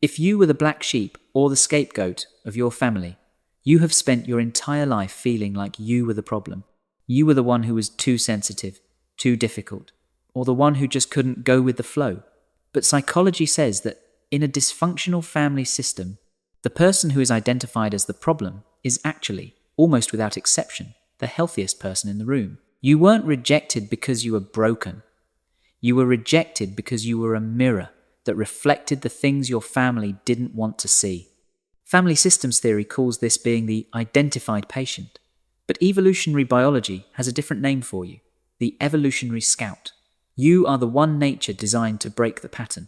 If you were the black sheep or the scapegoat of your family, you have spent your entire life feeling like you were the problem. You were the one who was too sensitive, too difficult, or the one who just couldn't go with the flow. But psychology says that in a dysfunctional family system, the person who is identified as the problem is actually, almost without exception, the healthiest person in the room. You weren't rejected because you were broken. You were rejected because you were a mirror that reflected the things your family didn't want to see. Family systems theory calls this being the identified patient. But evolutionary biology has a different name for you, the evolutionary scout. You are the one nature designed to break the pattern.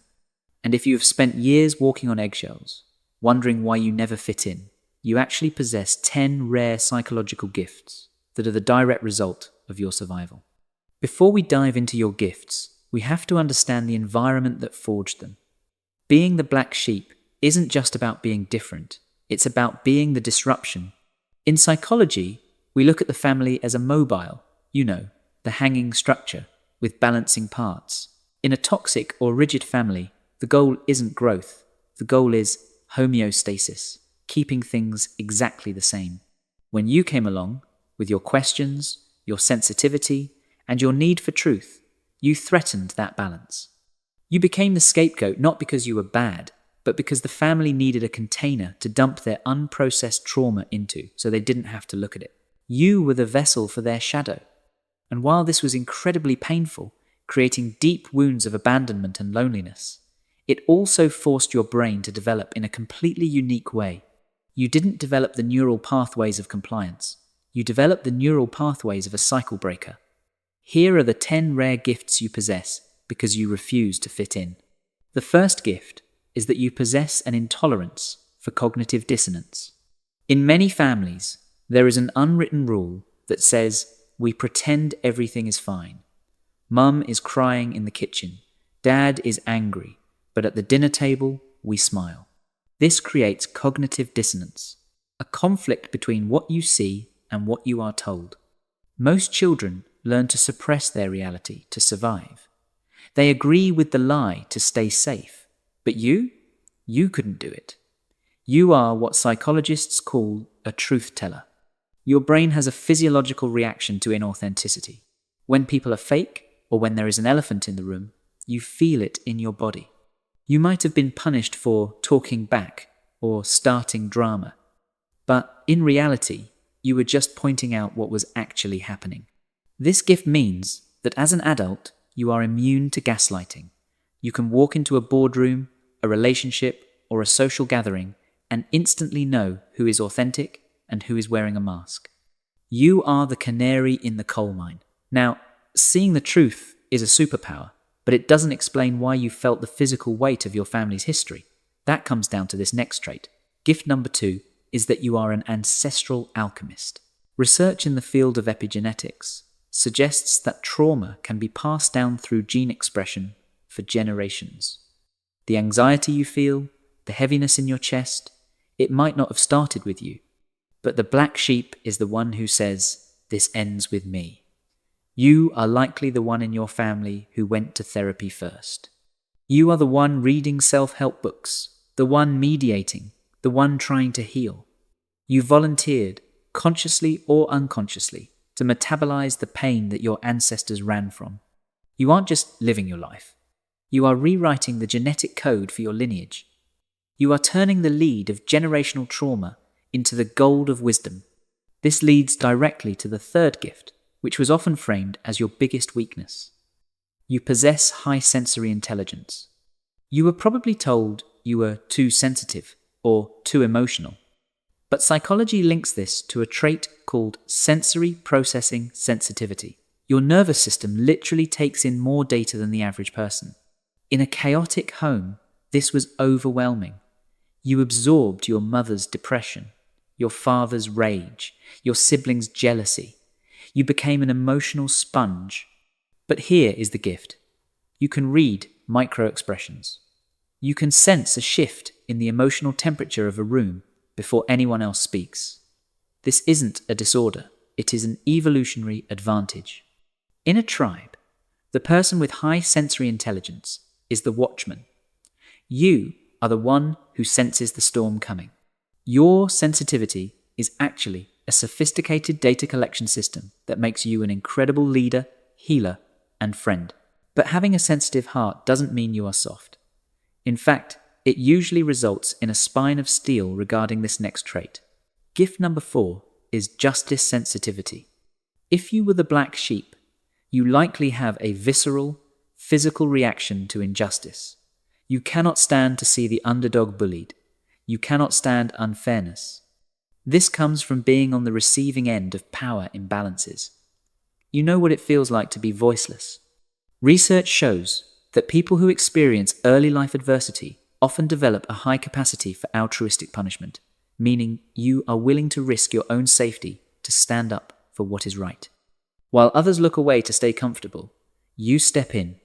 And if you have spent years walking on eggshells, wondering why you never fit in, you actually possess 10 rare psychological gifts that are the direct result of your survival. Before we dive into your gifts, we have to understand the environment that forged them. Being the black sheep isn't just about being different, it's about being the disruption. In psychology, we look at the family as a mobile, the hanging structure with balancing parts. In a toxic or rigid family, the goal isn't growth, the goal is homeostasis, keeping things exactly the same. When you came along, with your questions, your sensitivity, and your need for truth, you threatened that balance. You became the scapegoat not because you were bad, but because the family needed a container to dump their unprocessed trauma into so they didn't have to look at it. You were the vessel for their shadow. And while this was incredibly painful, creating deep wounds of abandonment and loneliness, it also forced your brain to develop in a completely unique way. You didn't develop the neural pathways of compliance. You developed the neural pathways of a cycle breaker. Here are the 10 rare gifts you possess because you refuse to fit in. The first gift is that you possess an intolerance for cognitive dissonance. In many families, there is an unwritten rule that says we pretend everything is fine. Mum is crying in the kitchen. Dad is angry. But at the dinner table, we smile. This creates cognitive dissonance, a conflict between what you see and what you are told. Most children learn to suppress their reality to survive. They agree with the lie to stay safe. But you couldn't do it. You are what psychologists call a truth teller. Your brain has a physiological reaction to inauthenticity. When people are fake, or when there is an elephant in the room, you feel it in your body. You might have been punished for talking back or starting drama. But in reality, you were just pointing out what was actually happening. This gift means that as an adult, you are immune to gaslighting. You can walk into a boardroom, a relationship, or a social gathering and instantly know who is authentic and who is wearing a mask. You are the canary in the coal mine. Now, seeing the truth is a superpower, but it doesn't explain why you felt the physical weight of your family's history. That comes down to this next trait. Gift number 2 is that you are an ancestral alchemist. Research in the field of epigenetics suggests that trauma can be passed down through gene expression for generations. The anxiety you feel, the heaviness in your chest, it might not have started with you, but the black sheep is the one who says, "This ends with me." You are likely the one in your family who went to therapy first. You are the one reading self-help books, the one mediating, the one trying to heal. You volunteered, consciously or unconsciously, to metabolize the pain that your ancestors ran from. You aren't just living your life. You are rewriting the genetic code for your lineage. You are turning the lead of generational trauma into the gold of wisdom. This leads directly to the third gift, which was often framed as your biggest weakness. You possess high sensory intelligence. You were probably told you were too sensitive or too emotional. But psychology links this to a trait called sensory processing sensitivity. Your nervous system literally takes in more data than the average person. In a chaotic home, this was overwhelming. You absorbed your mother's depression, your father's rage, your siblings' jealousy. You became an emotional sponge. But here is the gift. You can read micro-expressions. You can sense a shift in the emotional temperature of a room before anyone else speaks. This isn't a disorder. It is an evolutionary advantage. In a tribe, the person with high sensory intelligence is the watchman. You are the one who senses the storm coming. Your sensitivity is actually a sophisticated data collection system that makes you an incredible leader, healer, and friend. But having a sensitive heart doesn't mean you are soft. In fact, it usually results in a spine of steel regarding this next trait. Gift number 4 is justice sensitivity. If you were the black sheep, you likely have a visceral, physical reaction to injustice. You cannot stand to see the underdog bullied. You cannot stand unfairness. This comes from being on the receiving end of power imbalances. You know what it feels like to be voiceless. Research shows that people who experience early life adversity often develop a high capacity for altruistic punishment, meaning you are willing to risk your own safety to stand up for what is right. While others look away to stay comfortable, you step in.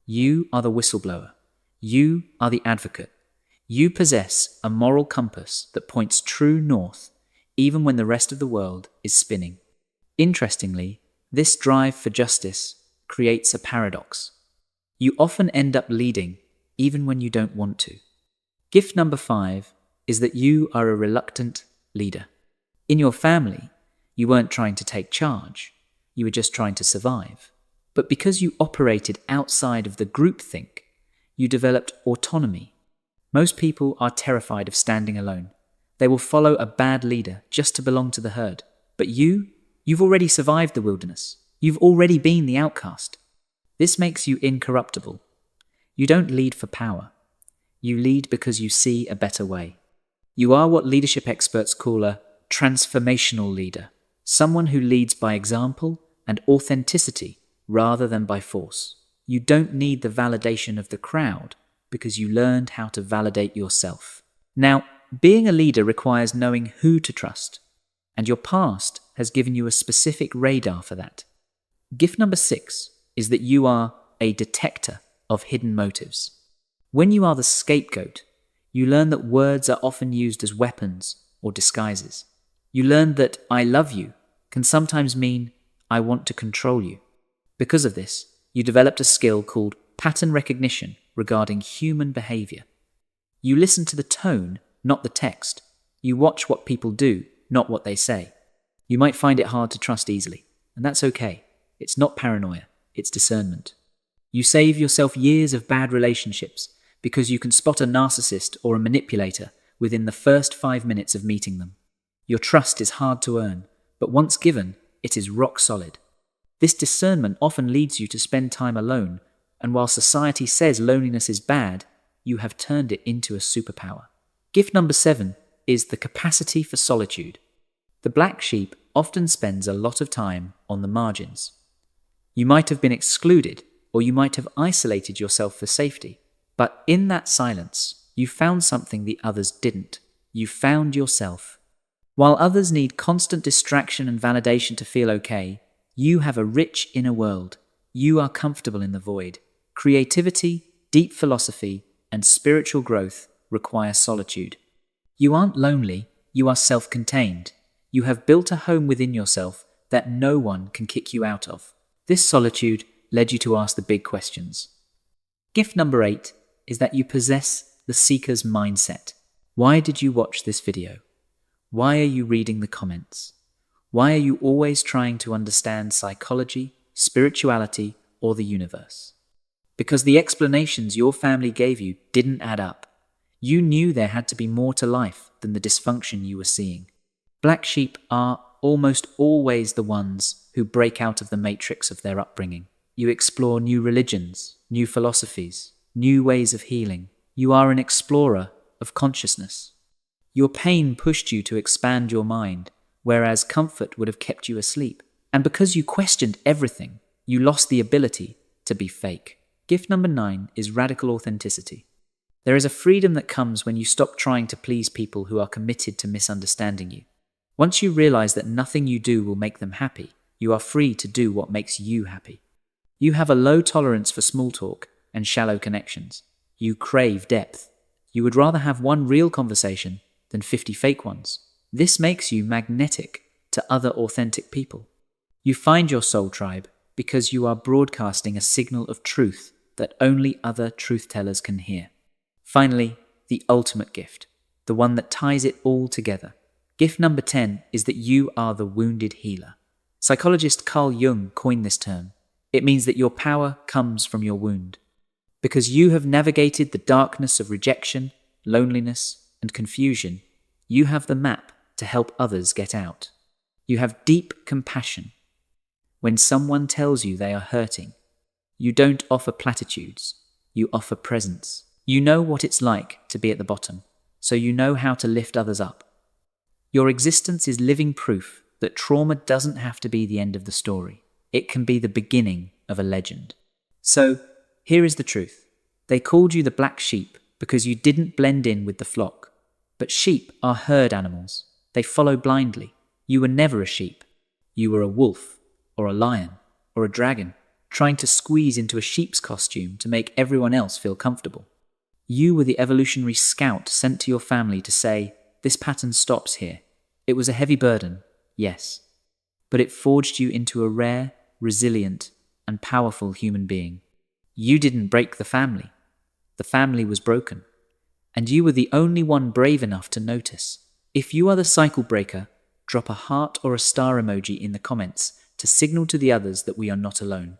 You are the whistleblower. You are the advocate. You possess a moral compass that points true north, even when the rest of the world is spinning. Interestingly, this drive for justice creates a paradox. You often end up leading, even when you don't want to. Gift number 5 is that you are a reluctant leader. In your family, you weren't trying to take charge. You were just trying to survive. But because you operated outside of the groupthink, you developed autonomy. Most people are terrified of standing alone. They will follow a bad leader just to belong to the herd. But you've already survived the wilderness. You've already been the outcast. This makes you incorruptible. You don't lead for power. You lead because you see a better way. You are what leadership experts call a transformational leader, someone who leads by example and authenticity rather than by force. You don't need the validation of the crowd because you learned how to validate yourself. Now, being a leader requires knowing who to trust, and your past has given you a specific radar for that. Gift number 6 is that you are a detector of hidden motives. When you are the scapegoat, you learn that words are often used as weapons or disguises. You learn that "I love you" can sometimes mean "I want to control you." Because of this, you developed a skill called pattern recognition regarding human behavior. You listen to the tone, not the text. You watch what people do, not what they say. You might find it hard to trust easily, and that's okay. It's not paranoia, it's discernment. You save yourself years of bad relationships because you can spot a narcissist or a manipulator within the first 5 minutes of meeting them. Your trust is hard to earn, but once given, it is rock solid. This discernment often leads you to spend time alone, and while society says loneliness is bad, you have turned it into a superpower. Gift number 7 is the capacity for solitude. The black sheep often spends a lot of time on the margins. You might have been excluded, or you might have isolated yourself for safety, but in that silence, you found something the others didn't. You found yourself. While others need constant distraction and validation to feel okay, you have a rich inner world. You are comfortable in the void. Creativity, deep philosophy, and spiritual growth require solitude. You aren't lonely, you are self-contained. You have built a home within yourself that no one can kick you out of. This solitude led you to ask the big questions. Gift number 8 is that you possess the seeker's mindset. Why did you watch this video? Why are you reading the comments? Why are you always trying to understand psychology, spirituality, or the universe? Because the explanations your family gave you didn't add up. You knew there had to be more to life than the dysfunction you were seeing. Black sheep are almost always the ones who break out of the matrix of their upbringing. You explore new religions, new philosophies, new ways of healing. You are an explorer of consciousness. Your pain pushed you to expand your mind, whereas comfort would have kept you asleep. And because you questioned everything, you lost the ability to be fake. Gift number 9 is radical authenticity. There is a freedom that comes when you stop trying to please people who are committed to misunderstanding you. Once you realize that nothing you do will make them happy, you are free to do what makes you happy. You have a low tolerance for small talk and shallow connections. You crave depth. You would rather have one real conversation than 50 fake ones. This makes you magnetic to other authentic people. You find your soul tribe because you are broadcasting a signal of truth that only other truth tellers can hear. Finally, the ultimate gift, the one that ties it all together. Gift number 10 is that you are the wounded healer. Psychologist Carl Jung coined this term. It means that your power comes from your wound. Because you have navigated the darkness of rejection, loneliness, and confusion, you have the map to help others get out. You have deep compassion. When someone tells you they are hurting, you don't offer platitudes, you offer presence. You know what it's like to be at the bottom, so you know how to lift others up. Your existence is living proof that trauma doesn't have to be the end of the story. It can be the beginning of a legend. So, here is the truth. They called you the black sheep because you didn't blend in with the flock. But sheep are herd animals. They follow blindly. You were never a sheep. You were a wolf, or a lion, or a dragon, trying to squeeze into a sheep's costume to make everyone else feel comfortable. You were the evolutionary scout sent to your family to say, this pattern stops here. It was a heavy burden, yes, but it forged you into a rare, resilient, and powerful human being. You didn't break the family. The family was broken, and you were the only one brave enough to notice. If you are the cycle breaker, drop a heart or a star emoji in the comments to signal to the others that we are not alone.